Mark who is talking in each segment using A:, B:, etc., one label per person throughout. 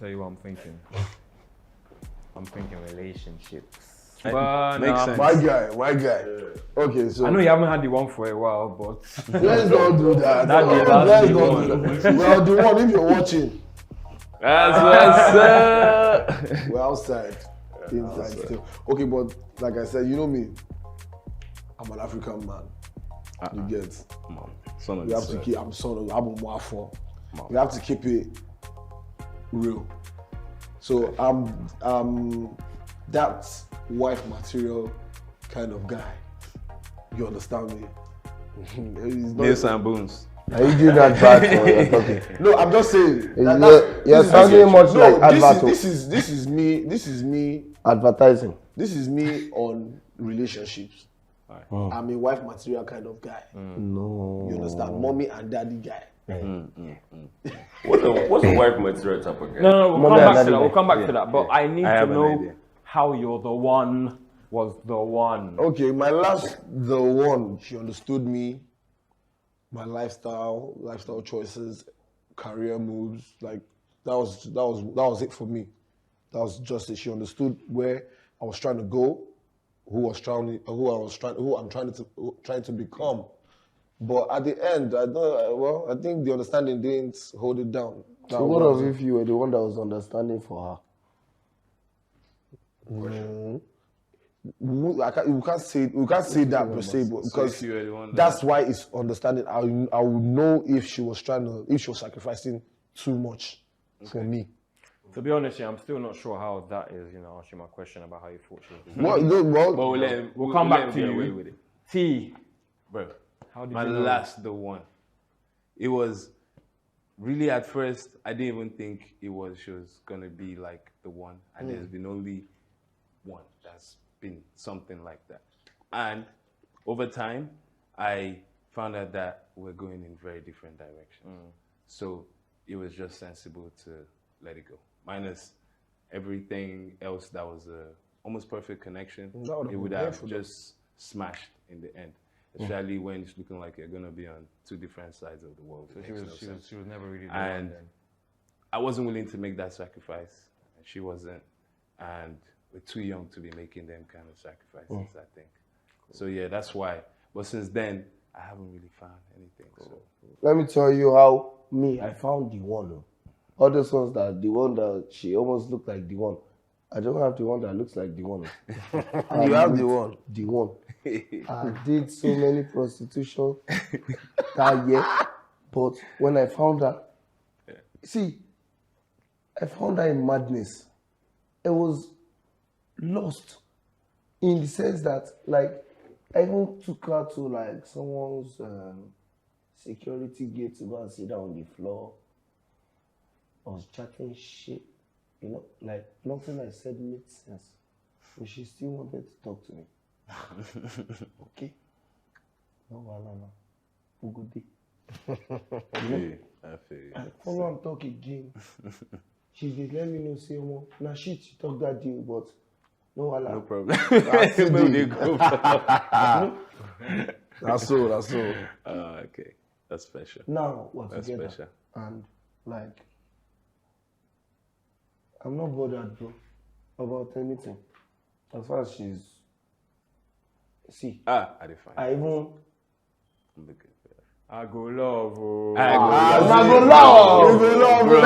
A: tell you what I'm thinking. I'm thinking relationships.
B: Makes sense.
C: My guy. Okay, so
A: I know you haven't had the one for a while, but
C: let's not do that. Let's not do that. Well, the one if you're watching.
B: That's
C: We're outside. Inside still. Okay, but like I said, you know me. I'm an African man. You get.
B: Son of
C: You have to keep. I'm son of. I'm a Mwafo. You have to keep it real. So I'm that wife material kind of guy. You understand me?
B: Nails and bones.
D: Are you doing that bad for you're talking?
C: No, I'm just saying.
D: You're sounding much like advertising.
C: This is me.
D: Advertising.
C: This is me on relationships. I'm a wife material kind of guy.
D: No.
C: You understand? Mommy and daddy guy.
E: What's a wife material type of guy?
A: no, we'll
D: Mommy
A: come
D: and
A: back to
D: daddy
A: that. We'll
D: guy.
A: come back to that. But I need to
B: have an
A: know
B: idea.
A: how you're the one was the one.
C: Okay, my last, the one, she understood me, my lifestyle choices, career moves, like that was it for me. That was just it. She understood where I was trying to go, who I'm trying to become. But at the end, I think the understanding didn't hold it down.
D: So what of if you were the one that was understanding for
C: We can't say that per se, but because
B: you were the one
C: that's why it's understanding. I will know if she was sacrificing too much for me.
A: To be honest, I'm still not sure how that is. Asking my question about how you thought she was.
B: We'll
A: come back to
B: get
A: you.
B: away with it.
A: T.
B: Bro,
A: How did
B: my
A: you know?
B: last the one. It was really at first I didn't even think she was gonna be like the one, and there's been only one that's been something like that. And over time, I found out that we're going in very different directions. So it was just sensible to let it go. Minus everything else that was a almost perfect connection. It would have just smashed in the end. Especially when it's looking like you're gonna be on two different sides of the world.
A: So she was never really the
B: And
A: one then.
B: I wasn't willing to make that sacrifice, and she wasn't. And we're too young to be making them kind of sacrifices, I think. So yeah, that's why. But since then, I haven't really found anything. So.
D: Let me tell you how I found the one. All those ones the one that she almost looked like the one. I don't have the one that looks like the one.
C: You have the one.
D: The one. I did so many prostitution that year, but when I found her, I found her in madness. I was lost in the sense that, like, I even took her to like someone's security gate to go and sit down on the floor. I was chatting shit, like nothing I said made sense, but she still wanted to talk to me. Okay. No. Good day.
B: I feel you.
D: I follow and talk again. She did let me know, say, now she talk that deal, but no
B: problem.
C: That's all.
B: Okay. That's special.
D: Now we're
B: That's
D: together.
B: special.
D: And like, I'm not bothered, bro, about anything. As far as she's
B: I define.
D: I even
B: I'm looking for that.
A: I go love. Oh.
B: I go
D: love.
C: You go love, bro.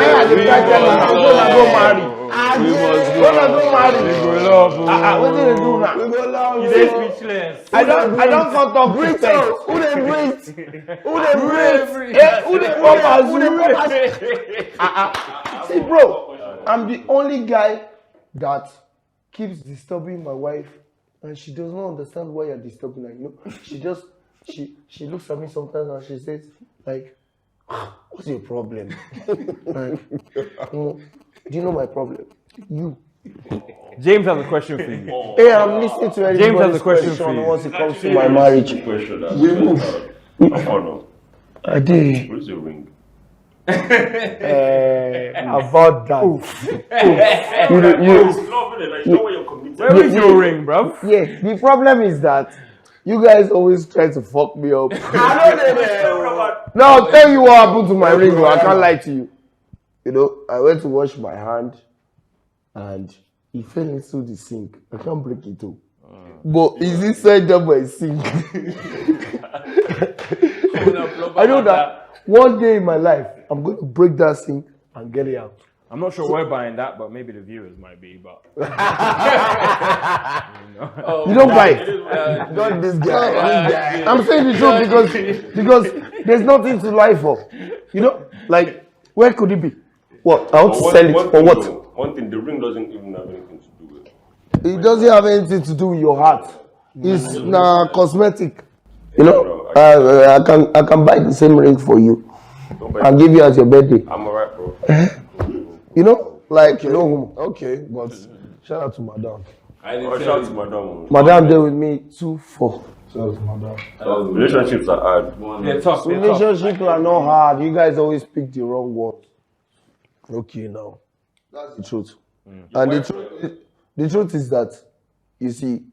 D: What did they do now?
C: We go love.
A: You dey speechless.
D: I don't come talk
C: Britto. Who they breathe? Who they pop?
D: See, bro, I'm the only guy that keeps disturbing my wife, and she does not understand why you're disturbing her. She looks at me sometimes and she says, like, what's your problem? Like, do you know my problem? You.
A: James has a question for you.
D: Hey, I'm listening to everybody's
A: James has a question for you.
D: once it comes to my marriage.
E: Question I follow.
D: I did.
E: Where's your ring?
D: About that.
A: Where is your ring, bruv?
D: Yeah, the problem is that you guys always try to fuck me up. No, I'll tell you what happened to my ring, bro. I can't lie to you. You know, I went to wash my hand and it fell into the sink. I can't break it too. But it's inside there by sink. I know that one day in my life, I'm going to break that sink and get it out.
A: I'm not sure we're buying that, but maybe the viewers might be. But
D: You don't buy it.
C: Not this guy.
D: I'm saying the truth because there's nothing to lie for. You know, like where could it be? What? I want to sell it for what?
E: One thing, the ring doesn't even have anything to do with it.
D: It doesn't have anything to do with your heart. It's cosmetic. You know, I can buy the same ring for you and give you as your birthday.
E: I'm alright, bro.
D: You know, like you know.
C: Okay, but shout out to Madame.
E: Shout out to Madame.
D: Madam there with me 2-4.
C: Shout out to Madame.
E: Relationships are hard.
A: they're tough.
D: Relationships are not hard. You guys always pick the wrong one.
C: Okay, now.
D: That's the truth. And the truth is that, you see,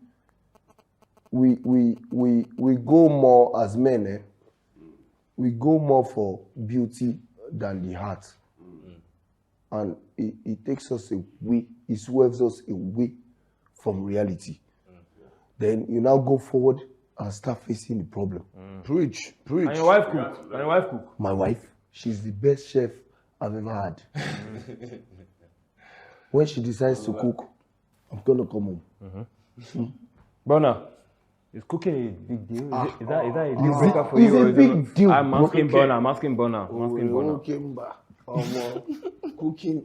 D: we go more as men, we go more for beauty than the heart. And it takes us away, it swerves us away from reality. Then you now go forward and start facing the problem.
C: Preach.
A: And your wife cook.
D: My wife, she's the best chef I've ever had. When she decides to cook, I'm gonna come home.
A: Burna, is cooking a big deal? Is that a deal breaker for
D: It's
A: you?
D: a
A: or is
D: big
A: it-
D: deal.
A: I'm asking Burna. I'm asking Burna.
C: Cooking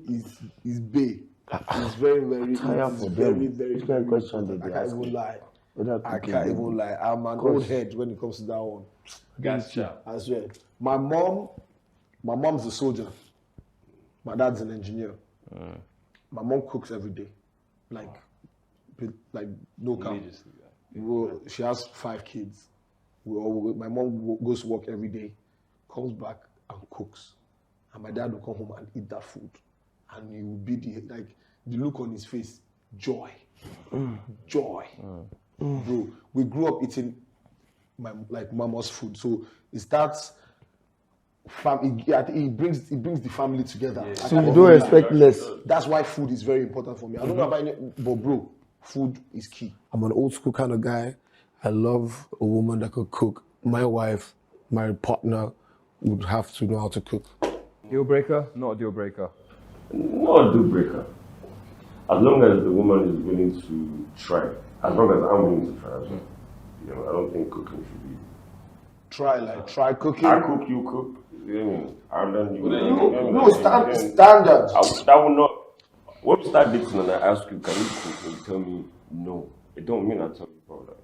C: is big. It's very, very
D: Tired
C: it's
D: for
C: very,
D: them.
C: very,
D: Which
C: very
D: kind of question
C: important.
D: did
C: I
D: they
C: can't
D: ask
C: even
D: you?
C: lie.
D: Whether
C: I
D: cooking
C: can't
D: is
C: even lie. I'm an old head when it comes to that one.
B: Gotcha.
C: I swear. My mom's a soldier. My dad's an engineer. My mom cooks every day. Like no count. Well, she has 5 kids. My mom goes to work every day, comes back and cooks. And my dad will come home and eat that food. And he will be the look on his face, joy. Joy. Bro, we grew up eating mama's food. So it starts it brings the family together.
D: So you don't expect less.
C: That's why food is very important for me. I don't know about any, but bro, food is key. I'm an old school kind of guy. I love a woman that could cook. My wife, my partner would have to know how to cook.
A: Deal breaker? Not a deal breaker.
E: Not a deal breaker. As long as the woman is willing to try. As long as I'm willing to try as well. You know, I don't think cooking should be.
C: Try cooking.
E: I cook, you cook. You know what I mean? And then you.
C: No, standard.
E: That will not. When we start dating and I ask you, can you cook? And you tell me no. It don't mean I tell you, bro.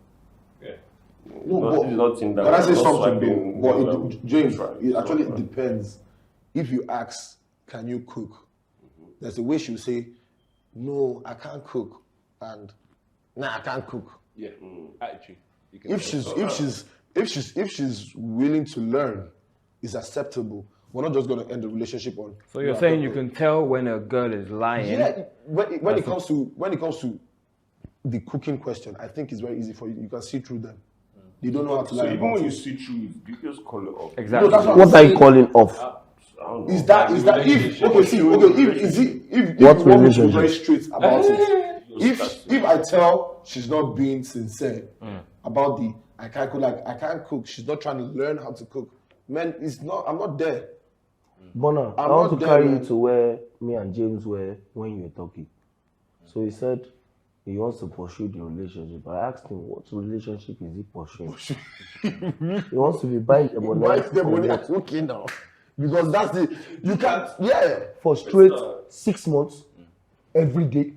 E: Yeah.
C: No,
E: Nothing that.
C: Can I say
E: not
C: something
E: swiping,
C: though? But James,
E: try.
C: it actually depends. If you ask, can you cook? There's a way she'll say, no, I can't cook, and nah, I can't cook.
B: Yeah. Attitude.
C: If she's willing to learn, it's acceptable. We're not just going to end the relationship on.
A: So you're saying you can tell when a girl is lying?
C: Yeah. When it comes to the cooking question, I think it's very easy for you. You can see through them. They don't know how to lie.
E: So even
C: about
E: when you
C: it.
E: see through it, you just call it off.
A: Exactly.
C: No, that's what
D: What are you calling off?
E: I don't know.
C: Is that if
D: What
C: you want me to be
D: relationship?
C: very straight about it? If I tell she's not being sincere about I can't cook, she's not trying to learn how to cook. Man, I'm not there.
D: Burna, I
C: I'm
D: want
C: not
D: to
C: there,
D: carry
C: man.
D: you to where me and James were when you were talking. So he said he wants to pursue the relationship. I asked him, what relationship is he pursuing? He wants to be buying a
C: Why is the money cooking now? Because that's you can't,
D: for straight 6 months, every day.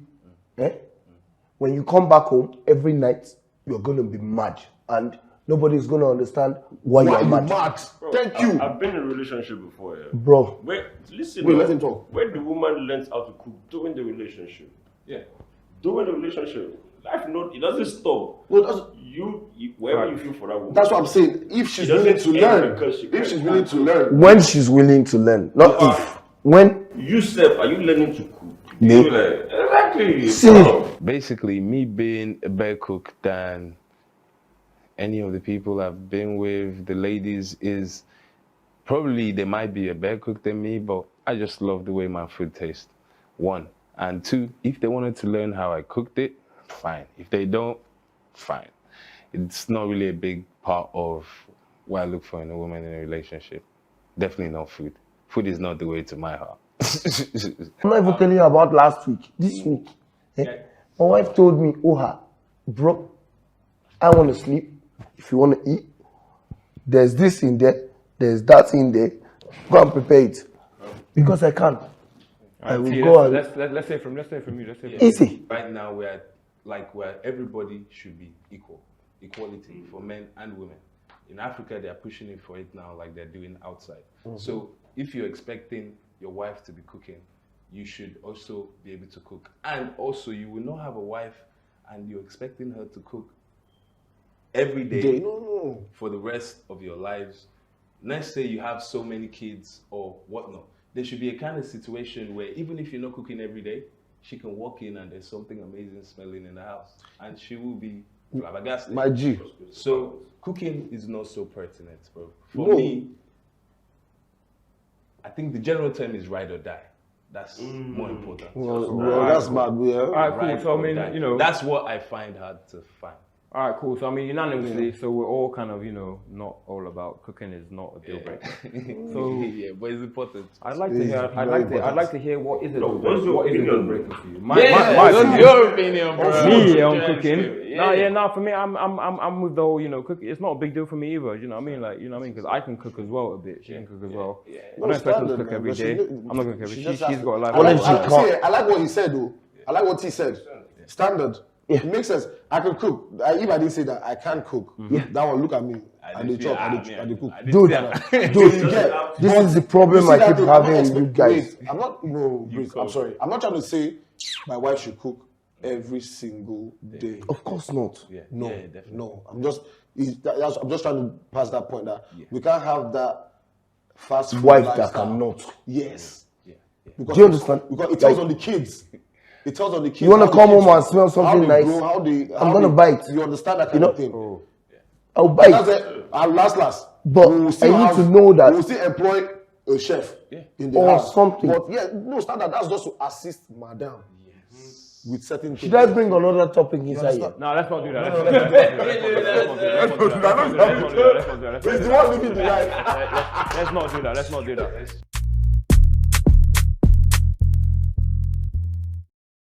D: When you come back home every night, you're going to be mad. And nobody's going to understand why
C: Why
D: you're
C: you
D: mad.
C: mad? Thank you.
E: I've been in a relationship before, yeah.
D: Bro,
E: Listen,
C: Wait, let him talk.
E: When the woman learns how to cook during the relationship, during the relationship, life it doesn't stop.
C: Well, that's
E: wherever you feel for that woman.
C: That's what I'm saying. If she's
E: It doesn't
C: willing to
E: end
C: learn,
E: because she
C: if she's
E: can't.
C: willing to learn,
D: when she's willing to learn, not if. When,
E: You self, are you learning to cook?
D: No.
E: You like, exactly.
D: see,
B: Basically, me being a better cook than any of the people I've been with, the ladies, is probably they might be a better cook than me, but I just love the way my food tastes. 1. And 2, if they wanted to learn how I cooked it, fine. If they don't, fine. It's not really a big part of what I look for in a woman in a relationship. Definitely not food. Food is not the way to my heart.
D: I'm not even telling you about last week. This week, my wife told me, Oha, bro, I want to sleep. If you want to eat, there's this in there, there's that in there. Go and prepare it. Because I can't. I will go and...
A: Let's say from you.
D: Easy.
B: Right now, we're at, like, where everybody should be equal. Equality for men and women. In Africa, they're pushing it for it now, like they're doing outside. So if you're expecting your wife to be cooking, you should also be able to cook. And also, you will not have a wife and you're expecting her to cook every day for the rest of your lives. Let's say you have so many kids or whatnot. There should be a kind of situation where even if you're not cooking every day, she can walk in and there's something amazing smelling in the house. And she will be flabbergasted.
C: My G.
B: So cooking is not so pertinent, bro. For me, I think the general term is ride or die. That's more important.
C: Well, that's mad, yeah.
A: All right, cool.
B: Ride
A: So I
B: or
A: mean,
B: die.
A: you know,
B: that's what I find hard to find.
A: all right, cool. So I mean, unanimously, so we're all kind of, you know, not all about cooking is not a deal breaker. So
B: Yeah, but it's important.
A: I'd like to
C: It's
A: hear.
C: very
A: I'd like to hear what is a deal
E: what's
A: breaker.
E: your
A: What is a deal
E: opinion?
A: breaker for you?
B: What's your opinion, bro?
A: Me on cooking. No, for me, I'm with the whole, you know, cooking. It's not a big deal for me either. You know what I mean? Like, you know what I mean? Because I can cook as well a bit. She can cook as well. I don't expect her to cook every day. I'm not gonna cook every day. She's got a life.
C: I like what he said, though. I like what he said. Standard. It makes sense. I can cook. If I didn't say that, I can cook. That one, look at me. And they chop, and they cook.
D: Dude, this is the problem I keep having with you guys.
C: I'm not, I'm sorry. I'm not trying to say my wife should cook every single day.
D: Of course not.
C: No. I'm just trying to pass that point that we can't have that fast food
D: Wife that
C: lifestyle.
D: cannot.
C: Yes. Because,
D: Do you understand?
C: Because it tells on the kids. It tells on the kids.
D: You want to
C: how
D: come
C: the kids
D: home and smell something
C: how they
D: nice?
C: grow,
D: I'm gonna bite.
C: You understand that kind of thing.
D: I'll bite.
C: That's it. And last.
D: But
C: we will
D: I
C: still
D: need to know that.
C: we will still employ a chef in the
D: Or
C: house.
D: something.
C: But standard. That's just to assist madam with certain things.
D: Should I bring another topic inside here?
A: No, let's not do that.
C: It's the one living the life.
A: Let's not do that.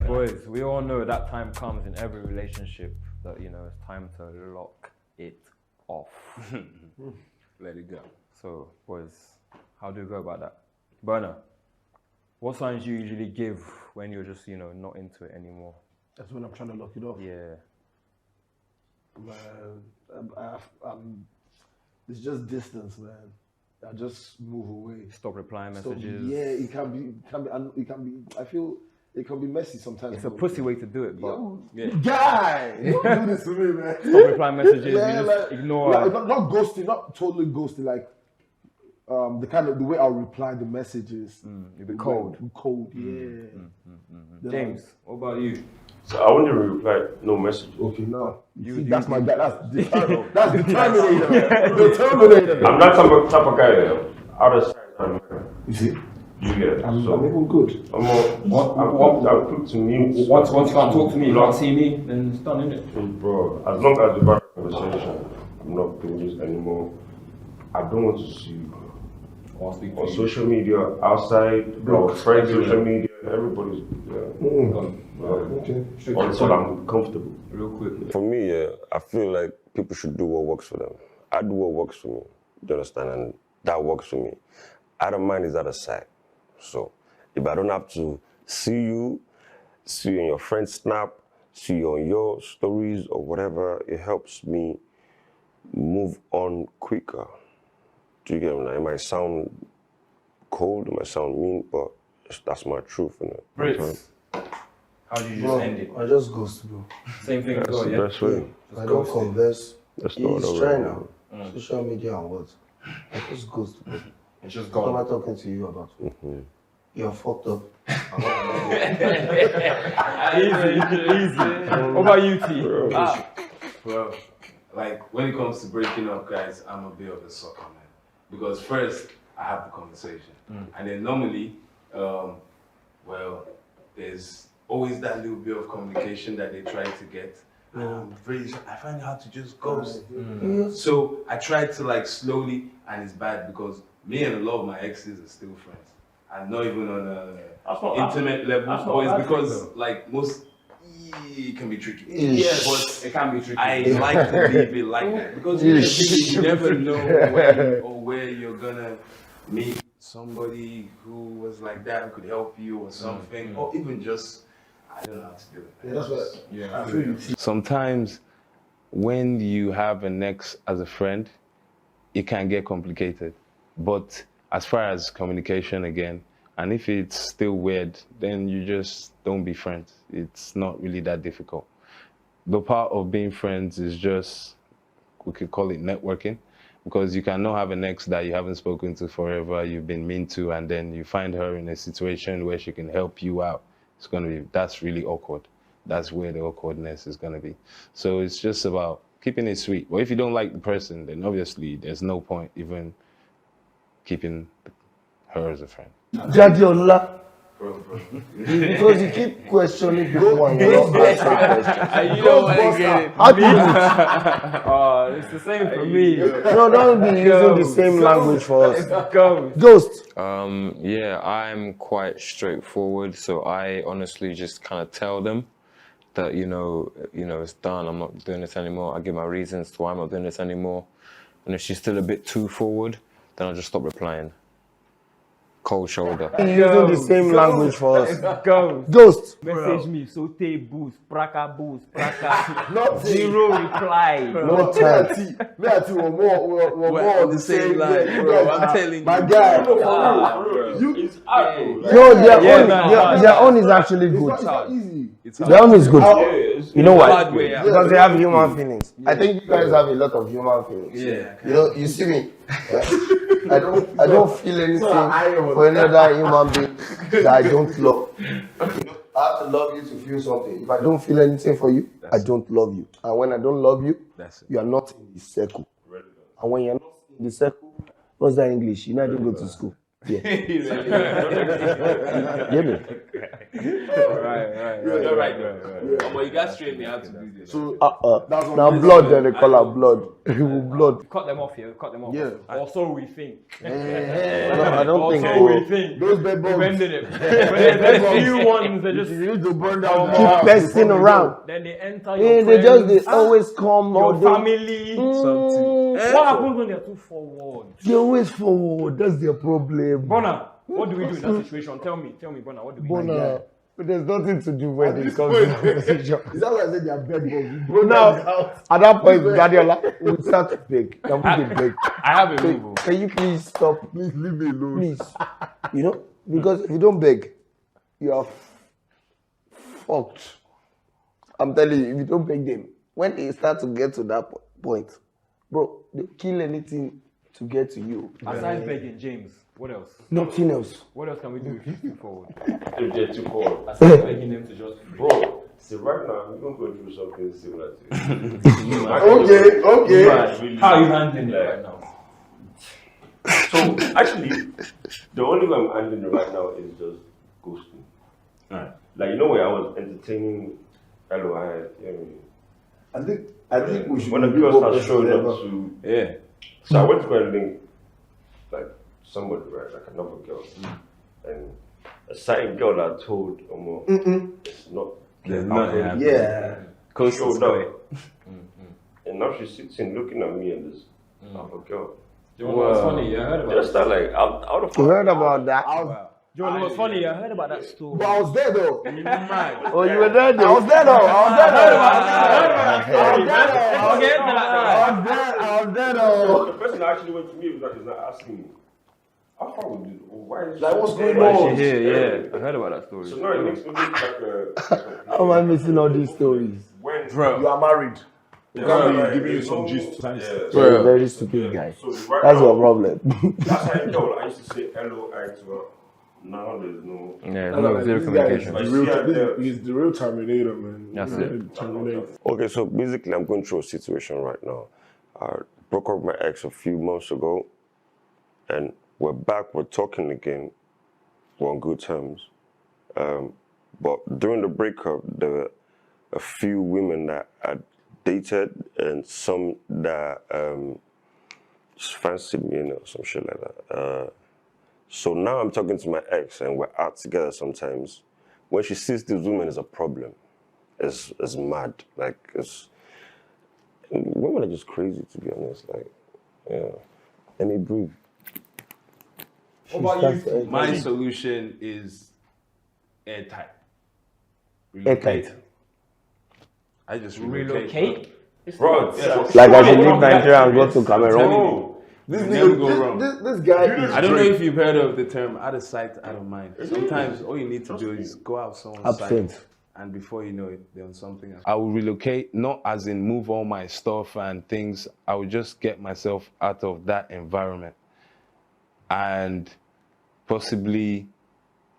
A: Boys, we all know that time comes in every relationship that, you know, it's time to lock it off.
B: Let it go.
A: So, boys, how do you go about that? Burna, what signs do you usually give when you're just, you know, not into it anymore?
C: That's when I'm trying to lock it off.
A: Yeah.
C: Man, it's just distance, man. I just move away.
A: Stop replying
C: So,
A: messages.
C: yeah, it can be. I feel it can be messy sometimes.
A: It's a pussy way to do it, but
C: Guy, don't do this to me, man.
A: stop replying messages.
C: Yeah,
A: you just
C: like,
A: ignore.
C: not ghosting, not totally ghosting. Like the way I'll reply the messages.
A: You'll be cold.
C: Cold, yeah.
A: James, what about you?
E: So I wouldn't reply no message.
C: Okay, now
A: That's
C: my guy. That's the Terminator. The Terminator.
E: I'm not type of guy that out of sight, I'm
C: You see,
E: you get it.
C: I'm
E: So
C: even good.
E: I'm quick to mute.
A: Once you can't talk to me, you can't see me, then it's done, innit?
E: Bro, as long as the conversation, I'm not doing this anymore. I don't want to see you on social media, outside, or friends, social media, everybody's
C: Okay.
E: until I'm comfortable.
A: Real quick.
F: For me, I feel like people should do what works for them. I do what works for me, do you understand? And that works for me. Out of mind is out of sight. So if I don't have to see you in your friend's snap, see you on your stories or whatever, it helps me move on quicker. Do you get me? It might sound cold, it might sound mean, but that's my truth, you know.
A: Brits, how do you just end it?
D: I just ghost, bro.
A: Same thing as
F: That's
A: well,
F: the
A: yeah?
F: best way.
D: I don't converse.
F: That's not
D: He's
F: the way.
D: trying now. Social media and what? I just ghost, bro.
A: It's just
D: What am
A: gone.
D: I talking to you about? You're fucked up.
A: Easy. What about you, T?
B: Well, like when it comes to breaking up, guys, I'm a bit of a sucker, man. Because first, I have the conversation. And then normally, Well, there's always that little bit of communication that they try to get. And I find it hard to just ghost. So I tried to like slowly, and it's bad because me and a lot of my exes are still friends. I'm not even on a intimate level, but it's because like most, it can be tricky.
A: Yes,
B: but
A: it can be tricky.
B: I like to leave it like that because you never know when or where you're gonna meet somebody who was like that, who could help you or something, or even just, I don't know how to do it.
C: That's what.
A: Yeah.
C: I feel you.
B: Sometimes when you have an ex as a friend, it can get complicated. But as far as communication again, and if it's still weird, then you just don't be friends. It's not really that difficult. The part of being friends is just, we could call it networking, because you cannot have an ex that you haven't spoken to forever, you've been mean to, and then you find her in a situation where she can help you out. That's really awkward. That's where the awkwardness is gonna be. So it's just about keeping it sweet. But if you don't like the person, then obviously there's no point even keeping her as a friend.
D: Jadiola. Because you keep questioning people and you're not answering questions.
B: You don't want to get it.
D: How do you
A: It's the same for me.
D: No, don't be using the same language for us.
A: Go.
D: Ghost.
G: Yeah, I'm quite straightforward, so I honestly just kind of tell them that, you know, it's done, I'm not doing this anymore. I give my reasons to why I'm not doing this anymore. And if she's still a bit too forward, then I'll just stop replying. Cold shoulder.
D: Using the same language for us.
A: Go.
D: Ghost.
A: Message me, saute boost, praka,
C: Not
A: zero reply.
D: No time.
C: Me and you we're more
B: on the same line, bro. I'm telling you.
C: My guy.
A: It's out.
D: No, their own is actually good.
C: It's not easy.
D: Their own is good. You know why? Because they have human
C: Yeah.
D: feelings. I think you guys have a lot of human feelings.
B: Yeah.
D: You know, you see me. I don't feel anything for another human being that I don't love. I have to love you to feel something. If I don't feel anything for you, I don't love you. And when I don't love you, you are not in the circle. And when you're not in the circle, what's that English? You know I didn't go to school. Yeah. Yeah, me.
A: Right.
B: You're right. But you guys train me how to do this.
C: So
D: Now blood, then they call her blood. Blood.
A: Cut them off here. Cut them off.
C: Yeah.
A: Or so we think.
D: No, I don't think
A: So we think.
C: those bed bugs.
A: Defending it. But there's a few ones that just
C: You need to burn down the
D: Keep
C: house
D: pesting
C: before
D: around.
A: then they enter
D: Yeah,
A: your
D: they
A: friends,
D: always come all
A: your
D: day.
A: family. What happens when they're too forward?
D: They always forward. That's their problem.
A: Burna, what do we do in that situation? Tell me, Burna, what do we do?
D: Bona, but there's nothing to do when it comes to conversation.
C: Is that why I said they are bed bugs?
D: But now, at that point, Dadiola, we start to beg. Can we beg?
B: I have a rule.
D: Can you please stop?
C: Please leave me alone.
D: Please. You know? Because if you don't beg, you are fucked. I'm telling you, if you don't beg them, when they start to get to that point, bro, they'll kill anything to get to you.
A: Aside begging, James, what else?
D: Nothing else.
A: What else can we do if he's too forward?
E: If they're too cold.
A: Aside begging them to just
E: Bro, see, right now, we're going to go through something similar to you.
C: Okay.
A: How are you handling it right now?
E: So, actually, the only way I'm handling it right now is just ghosting.
B: Alright.
E: Like, you know where I was entertaining LOI,
C: I think we should.
E: when the
C: be
E: girls
C: more
E: are showing
C: personal.
E: up to.
B: Yeah.
E: So I went to go and link, like, somebody, right, like another girl. And a certain girl that I told it's not.
B: There's nothing happening.
C: Yeah.
E: Showed up. And now she's sitting looking at me and this other girl.
A: Do you know what's funny? I heard about
E: Just that, like, out of
D: You heard about that?
A: Do you know what's funny? I heard about that story.
C: But I was there though.
D: Oh, you were there? I was there though. I was there though.
E: The person that actually went to me is not asking me, how far would you? Why is
C: Like, what's going
A: Why
C: on?
A: is she here? Yeah, I heard about that story.
E: So now it makes me look like
D: How am I missing all these stories?
E: when
C: You are married.
E: yeah,
C: giving you
E: there's
C: some
E: no-
C: gist.
E: Yeah.
D: You're a very stupid guy.
E: So right
D: That's
E: now,
D: your problem.
E: That's how I know. I used to say hello, I to her. Now there's no.
A: Yeah,
C: No,
A: zero
C: this guy is
A: communication.
C: He's the real Terminator, man.
A: That's it.
C: Terminator.
F: Okay, so basically, I'm going through a situation right now. I broke up with my ex a few months ago, and we're back, we're talking again. we're on good terms. But during the breakup, there were a few women that I dated and some that just fancied me, some shit like that. So now I'm talking to my ex and we're out together sometimes. When she sees these women, it's a problem. It's mad. Like, women are just crazy, to be honest. Like, yeah. Let me breathe.
B: What about you? My solution is airtight.
D: Airtight.
B: I just relocate.
A: Bro,
D: Like I should leave Nigeria and go to Cameroon.
C: This guy is
B: I don't know if you've heard of the term out of sight, out of mind. Sometimes all you need to do is go out someone's sight, and before you know it, they're on something else. I will relocate, not as in move all my stuff and things. I will just get myself out of that environment. And possibly,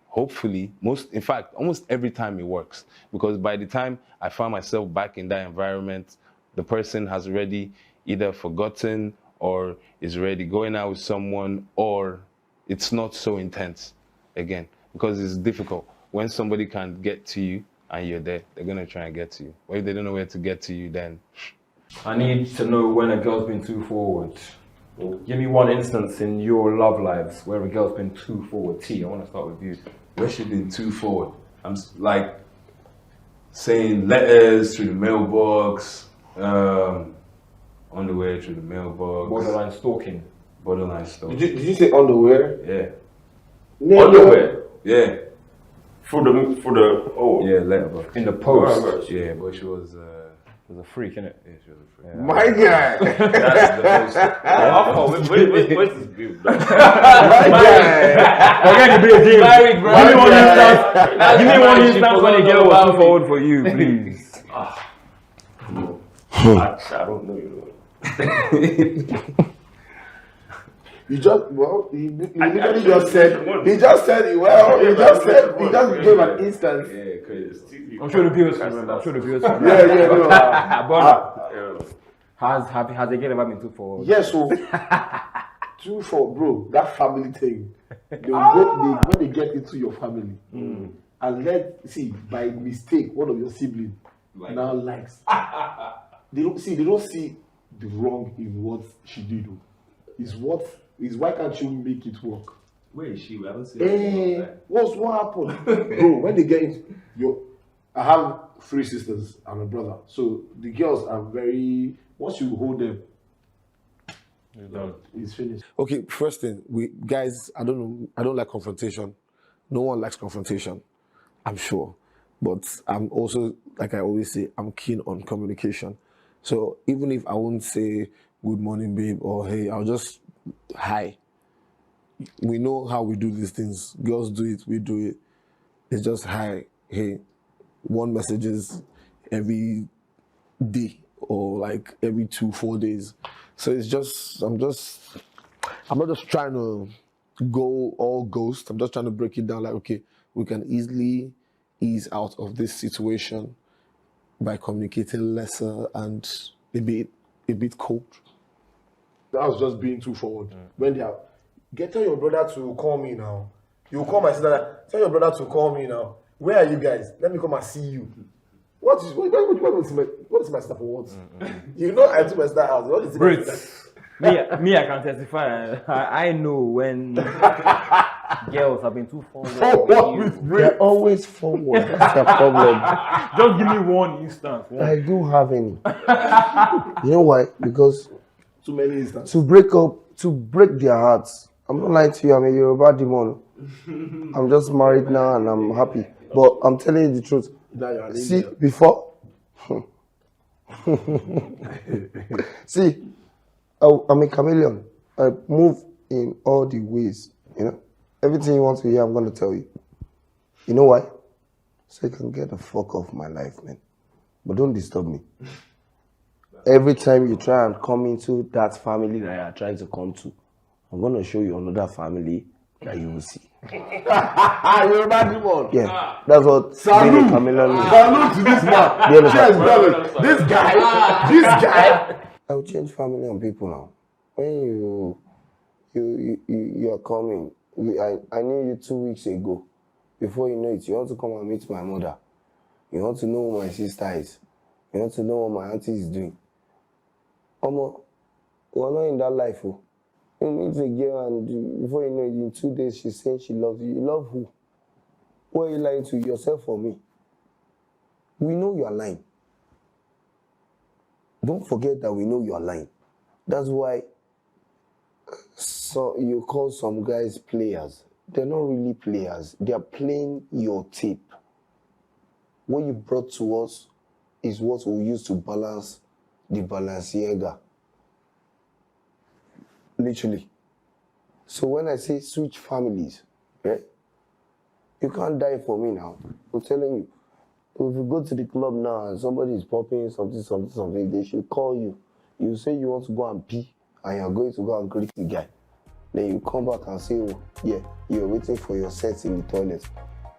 B: hopefully, in fact, almost every time it works. Because by the time I find myself back in that environment, the person has already either forgotten or is already going out with someone, or it's not so intense again. Because it's difficult. When somebody can't get to you and you're there, they're going to try and get to you. Or if they don't know where to get to you, then...
A: I need to know when a girl's been too forward. Give me one instance in your love lives where a girl's been too forward. T, I want to start with you.
B: Where she been too forward? I'm like saying letters through the mailbox, underwear through the mailbox.
A: Borderline stalking.
B: Borderline stalking.
C: Did you say underwear?
B: Yeah.
F: Underwear?
B: Yeah.
F: For the
B: Yeah, letterbox.
A: In the post.
B: Yeah, but she was
A: a freak, innit?
B: Yeah, she was a freak.
A: Yeah.
C: My guy.
B: That's the most.
F: where's this view?
C: My guy.
A: Forget to be a deal.
B: Married, bro.
A: Give me one instance when a girl was too forward for you, please.
F: I don't know, you know.
C: You just he literally just said he just said gave an instance.
B: Yeah, crazy.
A: I'm sure the viewers can remember. I'm sure the viewers can
C: Yeah,
A: remember.
C: no.
A: Has a girl ever been too forward?
C: Yes, so too for bro, that family thing. When they get into your family, and by mistake one of your siblings now likes. They don't see the wrong in what she did. Is why can't you make it work?
B: Where is she? We haven't seen her.
C: What happened? Bro, when they get into I have 3 sisters and a brother. So the girls are once you hold them, it's finished. Okay, first thing, guys, I don't like confrontation. No one likes confrontation, I'm sure. But I'm also, like I always say, I'm keen on communication. So even if I won't say good morning, babe, or hey, I'll just hi. We know how we do these things. Girls do it, we do it. It's just hi, hey. One messages every day or like every 2-4 days. So it's just, I'm not just trying to go all ghost. I'm just trying to break it down like, okay, we can easily ease out of this situation by communicating lesser and a bit cold. That was just being too forward. When they are, tell your brother to call me now. You call my sister, tell your brother to call me now. Where are you guys? Let me come and see you. What is my stuff for what? You know I took my star out. What is it?
A: Brit, me, I can testify. I know when girls have been too forward.
D: They're always forward. That's the problem.
A: Just give me one instance.
D: I do have any. You know why? Because
C: too many instances.
D: To break their hearts. I'm not lying to you, I'm a Yoruba demon. I'm just married now and I'm happy. But I'm telling you the truth. See, before. See, I'm a chameleon. I move in all the ways. You know, everything you want to hear, I'm going to tell you. You know why? So you can get the fuck off my life, man. But don't disturb me. Every time you try and come into that family that you're trying to come to, I'm going to show you another family that you will see. You're a bad demon. Yeah, that's what being a chameleon is.
C: Salute to this man.
D: Yes,
C: this guy.
D: I will change family on people now. When you are coming, I knew you 2 weeks ago. Before you know it, you want to come and meet my mother. You want to know who my sister is. You want to know what my auntie is doing. Omo, we're not in that life. Oh. You meet a girl and before you know it, in 2 days, she's saying she loves you. You love who? Who are you lying to, yourself or me? We know you are lying. Don't forget that we know you are lying. That's why you call some guys players. They're not really players. They are playing your tape. What you brought to us is what we use to balance the Balenciaga. Literally. So when I say switch families, right? You can't die for me now. I'm telling you. If you go to the club now and somebody is popping something, they should call you. You say you want to go and pee and you're going to go and greet the guy. Then you come back and say, oh, yeah, you're waiting for your sets in the toilet.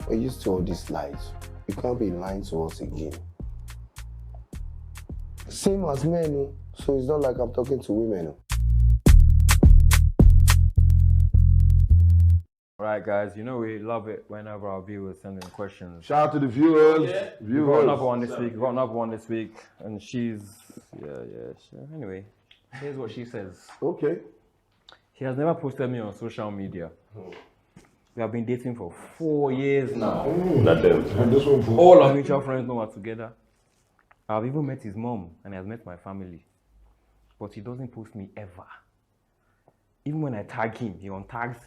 D: We're used to all these lies. You can't be lying to us again. Same as men, so it's not like I'm talking to women.
A: Alright guys, you know we love it whenever our viewers send in questions.
C: Shout out to the viewers.
A: We got another one this week. And she's, anyway, here's what she says.
C: Okay.
A: She has never posted me on social media. We have been dating for 4 years now. All our mutual friends know we're together. I've even met his mom and he has met my family. But he doesn't post me ever. Even when I tag him, he untags.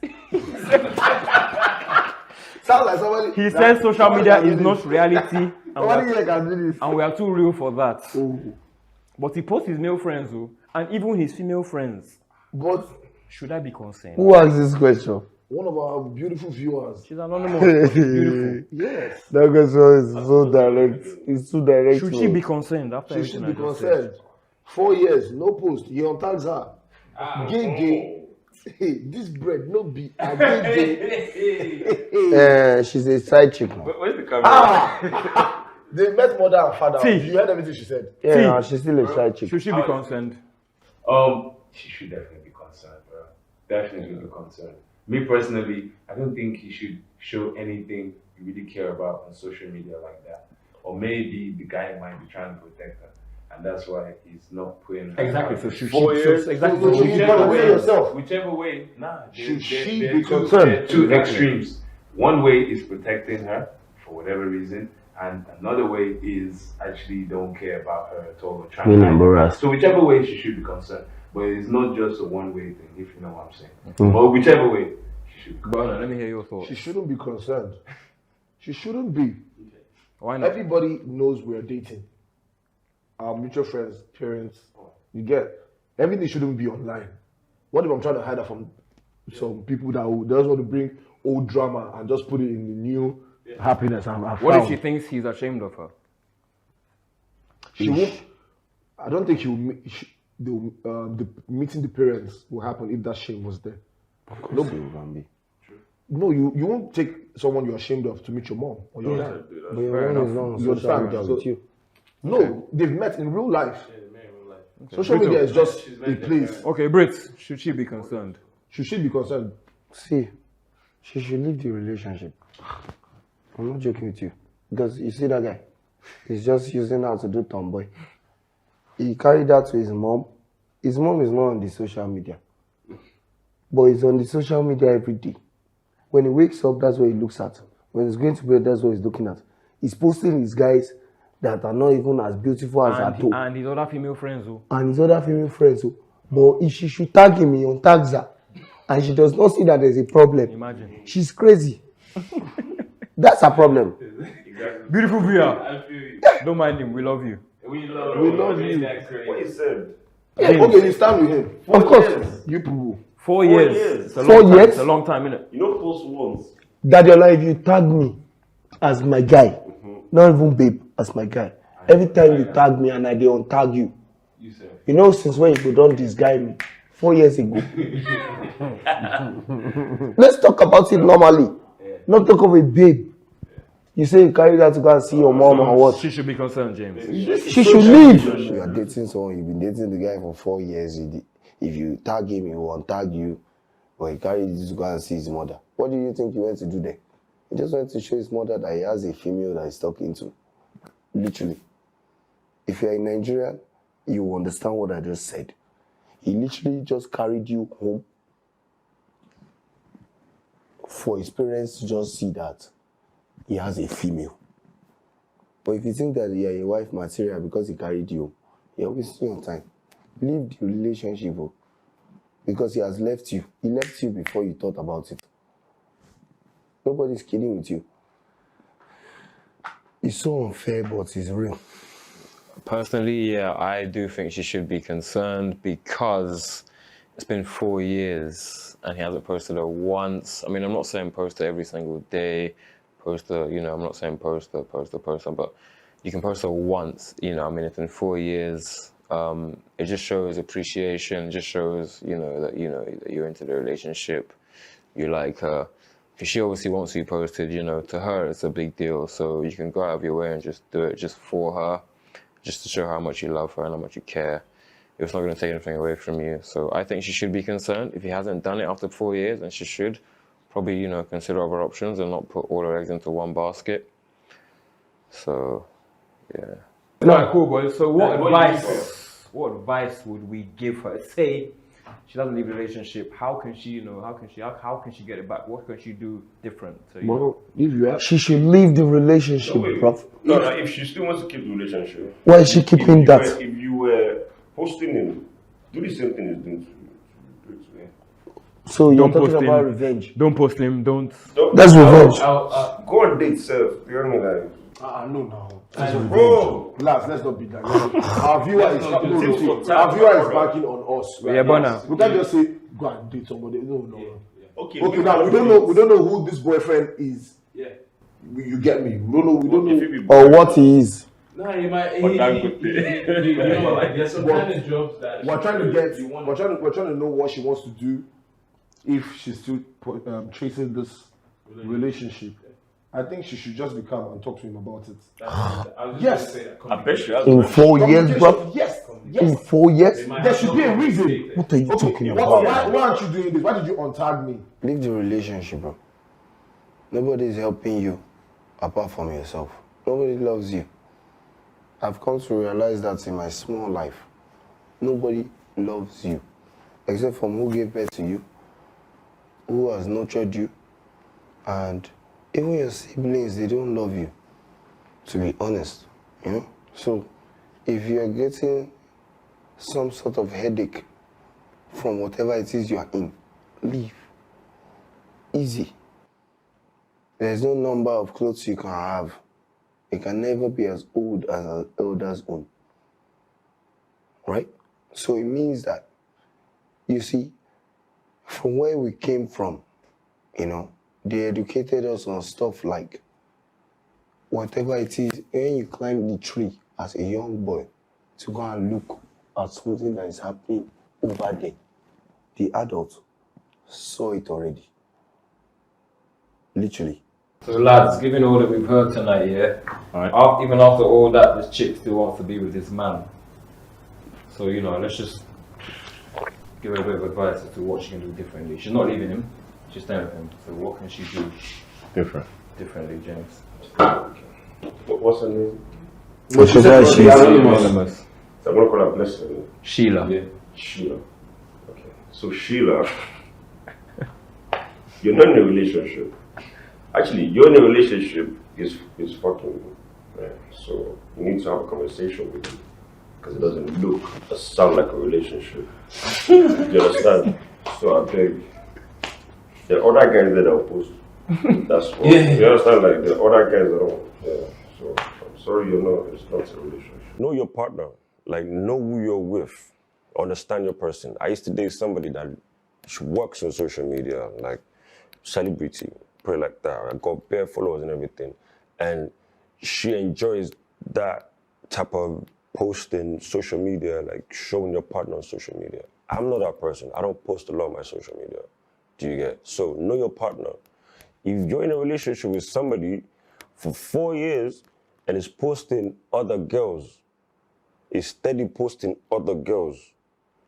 C: Sound like somebody.
A: He says social media is not reality. And we are too real for that.
C: Ooh.
A: But he posts his male friends, and even his female friends.
C: But
A: should I be concerned?
D: Who asked this question?
C: one of our beautiful viewers.
A: She's anonymous. Beautiful.
C: Yes.
D: That question is so direct. It's too direct.
A: Should she be concerned after
C: She should be concerned. 4 years, no post. He untags her. Gay. Hey, this bread no be a gay.
D: She's a side chick.
G: Where's the camera?
C: They met mother and father.
A: See.
C: You heard everything she said.
D: Yeah, she's still a side chick.
A: Should she be concerned?
B: She should definitely be concerned, bro. Definitely be concerned. Me personally, I don't think you should show anything you really care about on social media like that. Or maybe the guy might be trying to protect her, and that's why he's not putting her
A: Exactly.
B: out.
A: So should
B: 4 years.
A: exactly.
C: So
B: Whichever way. Nah.
C: Should she
B: they're
C: be
B: two-
C: concerned?
B: they're two extremes. One way is protecting her for whatever reason, and another way is actually don't care about her at all. Trying to
D: embarrassed.
B: So whichever way she should be concerned. But it's not just a one-way thing, if you know what I'm saying. But whichever way, she should be concerned.
A: Burna, let me hear your thoughts.
C: She shouldn't be concerned. She shouldn't be.
A: Why not?
C: Everybody knows we're dating. Our mutual friends, parents, you get. Everything shouldn't be online. What if I'm trying to hide that from some people that just want to bring old drama and just put it in the new happiness I found?
A: What if she thinks he's ashamed of her?
C: She won't. I don't think the meeting the parents will happen if that shame was there. No, you won't take someone you're ashamed of to meet your mom or your dad.
D: But your mom is not on
C: You
D: social
C: understand?
D: media
C: So-
D: with you.
C: No, they've met in real life. Social media is just a place.
A: Okay, Brit, should she be concerned?
C: She should be concerned.
D: See, she should leave the relationship. I'm not joking with you. Because you see that guy? He's just using her to do tomboy. He carried that to his mom. His mom is not on the social media. But he's on the social media every day. When he wakes up, that's what he looks at. When he's going to bed, that's what he's looking at. He's posting his guys that are not even as beautiful as her too.
A: And his other female friends who?
D: And his other female friends too. But if she should tag him, he untags her. And she does not see that there's a problem.
A: Imagine.
D: She's crazy. That's her problem.
A: Beautiful viewer. Don't mind him, we love you.
B: We love
C: you.
E: What he said.
C: Yeah, okay, you stand with him.
D: Of course.
C: You poo.
A: 4 years. It's a
D: 4
A: long time.
D: years?
A: It's a long time, innit?
E: You know, post once.
D: Dadiola, if you tag me as my guy, not even babe, as my guy, every time you tag me and I dey untag you, you know since when you don't disguise me? 4 years ago. Let's talk about it normally. Not talk of a babe. You say you carry that to go and see your mom or what?
A: She should be concerned, James.
D: She should leave. You are dating someone, you've been dating the guy for 4 years. If you tag him, he will untag you. but he carried it to go and see his mother. What do you think he went to do there? He just went to show his mother that he has a female that he's talking to. Literally. If you're in Nigeria, you will understand what I just said. He literally just carried you home for his parents to just see that he has a female. But if you think that you're a wife material because he carried you, you're wasting your time. Leave the relationship, because he has left you. He left you before you thought about it. Nobody's kidding with you. It's so unfair, but it's real.
G: Personally, yeah, I do think she should be concerned because it's been 4 years and he hasn't posted her once. I mean, I'm not saying post her every single day, post her, you know, I'm not saying post her, but you can post her once, you know, I mean, it's been 4 years. It just shows appreciation, just shows, you know, that you're into the relationship, you like her. Because she obviously wants to be posted, you know, to her it's a big deal. So you can go out of your way and just do it just for her, just to show how much you love her and how much you care. It's not going to take anything away from you. So I think she should be concerned. If he hasn't done it after 4 years, then she should probably, you know, consider other options and not put all her eggs into one basket. So, yeah.
A: No, cool, boys. So what advice would we give her? Say she doesn't leave the relationship. How can she, you know, how can she get it back? What can she do different?
D: She should leave the relationship, bruv.
E: No, if she still wants to keep the relationship.
D: Why is she keeping that?
E: If you were posting him, do the same thing he's doing to him.
D: So you're talking about revenge?
A: Don't post him. Don't.
D: That's revenge.
E: Go on date self. You know what I mean?
C: No, now. Bro, let's not be that. Our viewer is banking on us.
A: Right? Yeah, Burna.
C: We can't just say go and date somebody. No. Okay, now we don't know who this boyfriend is. Yeah. You get me? We don't know.
D: Or what he is.
H: No, you might. You know, like there's some kind of jobs that
C: we're trying to know what she wants to do if she's still chasing this relationship. I think she should just be calm and talk to him about it. Yes.
E: I bet she has.
D: In 4 years, bro.
C: Yes.
D: In 4 years.
C: There should be a reason.
D: What are you talking about?
C: Why aren't you doing this? Why did you untag me?
D: Leave the relationship, bro. Nobody is helping you apart from yourself. Nobody loves you. I've come to realize that in my small life. Nobody loves you. Except from who gave birth to you, who has nurtured you, and even your siblings, they don't love you, to be honest, you know? So, if you're getting some sort of headache from whatever it is you are in, leave. Easy. There's no number of clothes you can have. It can never be as old as an elder's own. Right? So it means that, you see, from where we came from, you know, they educated us on stuff like whatever it is, when you climb the tree as a young boy to go and look at something that is happening over there, the adult saw it already. Literally.
A: So lads, given all that we've heard tonight, yeah, right. Even after all that, this chick still wants to be with this man. So, you know, let's just give her a bit of advice as to what she can do differently. She's not leaving him. She's staying with him. So what can she do differently, James?
E: What's her name?
A: She's anonymous.
E: So I'm gonna call her Blessing.
A: Sheila.
E: Yeah. Sheila. Okay. So Sheila, you're not in a relationship. Actually, you're in a relationship is fucking you. Right? So you need to have a conversation with him. Because it doesn't look or sound like a relationship. You understand? So I beg. The other guys that are opposed. That's what you understand, like the other guys that are so I'm sorry, it's not a relationship.
F: Know your partner, like know who you're with, understand your person. I used to date somebody that works on social media, like celebrity, put it like that. I got bare followers and everything. And she enjoys that type of posting social media, like showing your partner on social media. I'm not that person. I don't post a lot on my social media. Do you get? So know your partner. If you're in a relationship with somebody for 4 years and is posting other girls, is steady posting other girls,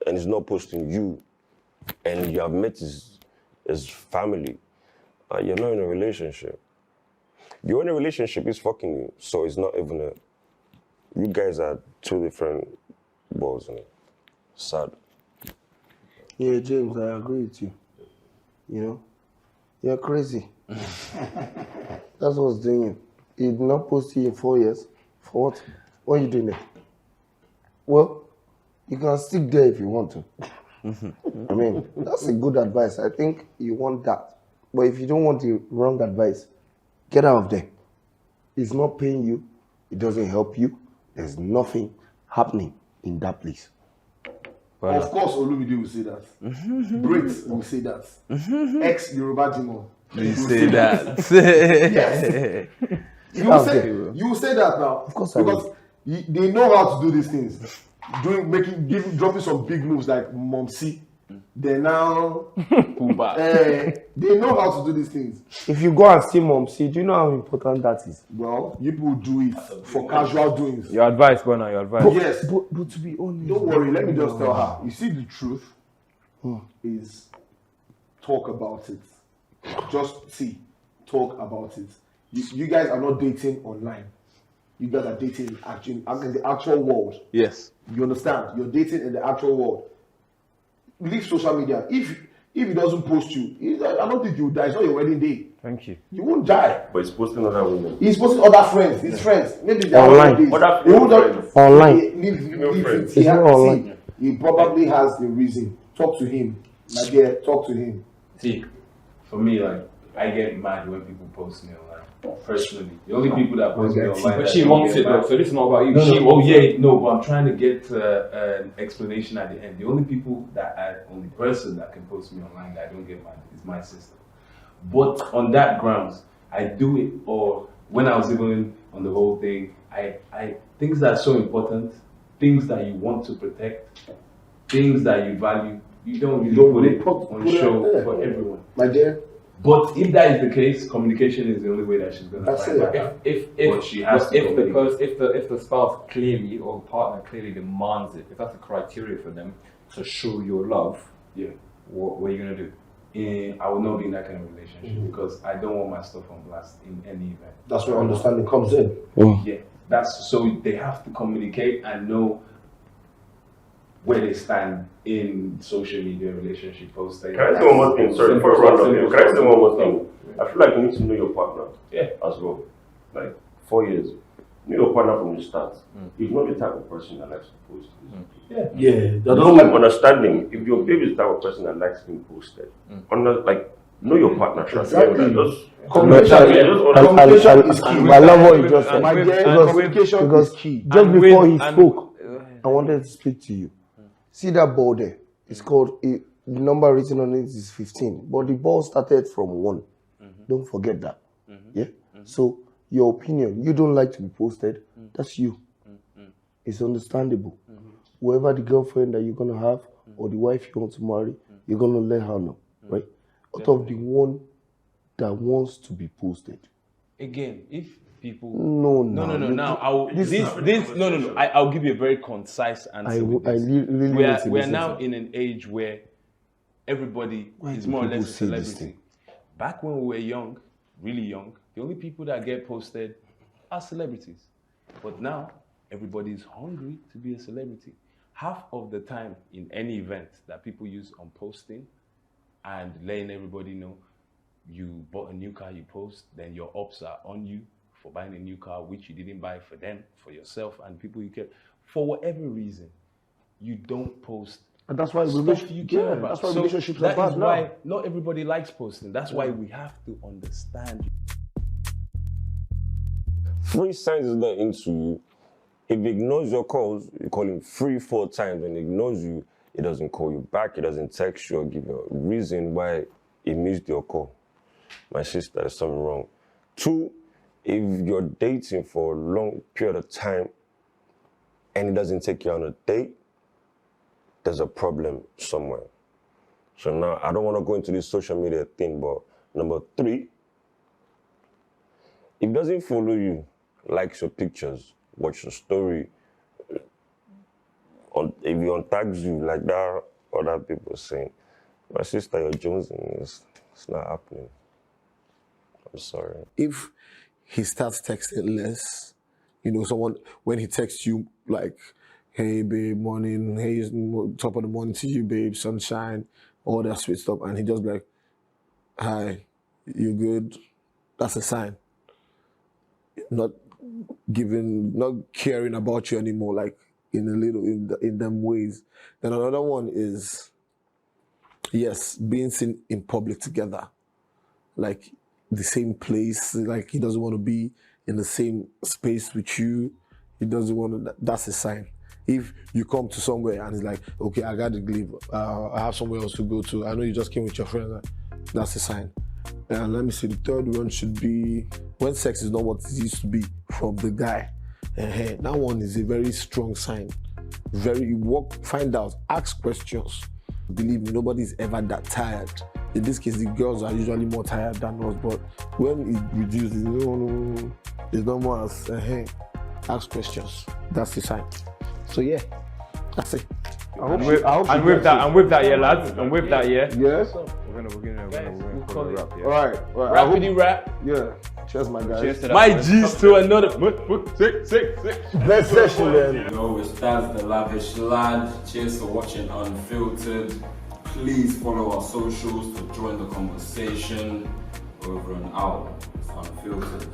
F: and is not posting you, and you have met it's family. You're not in a relationship. You're in a relationship, he's fucking you. So it's not even you guys are two different balls in it. Sad.
D: Yeah, James, I agree with you. You know, you're crazy. That's what's doing you. He did not post you in 4 years. For what? What are you doing there? Well, you can stick there if you want to. I mean, that's a good advice. I think you want that. But if you don't want the wrong advice, get out of there. It's not paying you. It doesn't help you. There's nothing happening in that place.
C: Of course, Olumide will say that. Brit will say that. Ex-Yoruba Demon.
B: You say that.
C: Yes. You will say that now.
D: Of course,
C: because they know how to do these things. Dropping some big moves like Momsi. They now they know how to do these things.
D: If you go and see Momsi, do you know how important that is?
C: Well, people do it for casual doings.
A: Your advice, Burna, your advice.
C: Yes.
D: But to be honest,
C: Don't worry, let me just tell her. You see, the truth is talk about it. Just talk about it. You guys are not dating online. You guys are dating in the actual world.
B: Yes.
C: You understand? You're dating in the actual world. Leave social media. If he doesn't post you, I don't think you'll die. It's not your wedding day.
A: Thank you.
C: You won't die.
E: But he's posting other women.
C: He's posting other friends. His friends. Maybe they're
D: online.
E: Other
C: He won't
E: friends.
D: Online.
C: Leave
D: It's not online.
C: He probably has a reason. Talk to him. My dear, talk to him.
H: See, for me, like, I get mad when people post me online. Personally, the only people that post me online.
A: But she wants it though, so this is not about you.
H: But I'm trying to get an explanation at the end. The only person that can post me online that I don't get mad is my sister. But on that grounds, I do it. Or when I was even on the whole thing, I things that are so important, things that you want to protect, things that you value, you don't put it on show for everyone.
C: My dear.
H: But if that is the case, communication is the only way that she's going to find back. If
A: the spouse clearly or partner clearly demands it, if that's a criteria for them to show your love, what are you gonna do?
H: I will not be in that kind of relationship because I don't want my stuff on blast in any event.
C: That's where understanding comes in.
H: Yeah, that's so they have to communicate and know where they stand in social media relationship posts.
E: Can I say one more thing? Sorry, before I run up here, can I say one more thing? I feel like you need to know your partner as well. Like 4 years. Know your partner from the start. He's not the type of person that likes to post. No understanding. If your baby is the type of person that likes being posted, know your partner.
C: Exactly.
D: Communication is key. I love what you just said.
C: Communication is key.
D: Just before he spoke, I wanted to speak to you. See that ball there? It's called, the number written on it is 15. But the ball started from 1. Don't forget that. Yeah? So, your opinion, you don't like to be posted, that's you. It's understandable. Whoever the girlfriend that you're going to have or the wife you want to marry, you're going to let her know, right? Out of the one that wants to be posted.
B: Again, if people...
D: No.
B: Now, I'll give you a very concise answer. We are now in an age where everybody is more or less a celebrity. Back when we were young, really young, the only people that get posted are celebrities. But now, everybody is hungry to be a celebrity. Half of the time in any event that people use on posting and letting everybody know you bought a new car, you post, then your ops are on you for buying a new car, which you didn't buy for them, for yourself and people you care. For whatever reason, you don't post.
C: And that's why relationships are bad now.
B: That is why not everybody likes posting. That's why we have to understand.
F: Free signs is not into you. If he ignores your calls, you call him 3-4 times. When he ignores you, he doesn't call you back, he doesn't text you or give you a reason why he missed your call. My sister, there's something wrong. 2, if you're dating for a long period of time and he doesn't take you on a date, there's a problem somewhere. So now, I don't want to go into this social media thing, but number 3, if he doesn't follow you, likes your pictures, watch your story, if he untags you like that, other people saying, my sister, you're jonesing this. It's not happening. I'm sorry.
C: If he starts texting less, you know, someone, when he texts you like, hey babe, morning, hey, top of the morning to you, babe, sunshine, all that sweet stuff, and he just be like, hi, you good? That's a sign. Not caring about you anymore, like in them ways. Then another one is, yes, being seen in public together, like the same place, like he doesn't want to be in the same space with you. He doesn't want to, that's a sign. If you come to somewhere and it's like, okay, I got to leave, I have somewhere else to go to, I know you just came with your friends, that's a sign. And let me see, the third one should be when sex is not what it used to be from the guy. That one is a very strong sign. Find out, ask questions. Believe me, nobody's ever that tired. In this case, the girls are usually more tired than us, but when it reduces, it's not more as, ask questions. That's the sign. So yeah, that's it.
A: And with that, yeah, lads. And with that, yeah.
C: Yes.
A: We're gonna call it wrap, yeah.
C: All right.
H: Rappity rap.
C: Yeah. Cheers, my guys.
A: Cheers to that.
H: My G's to another.
C: Best session, man.
I: Yo, it's Dadz the Lavish Lad. Cheers for watching Unfiltered. Please follow our socials to join the conversation. Over and out. It's Unfiltered.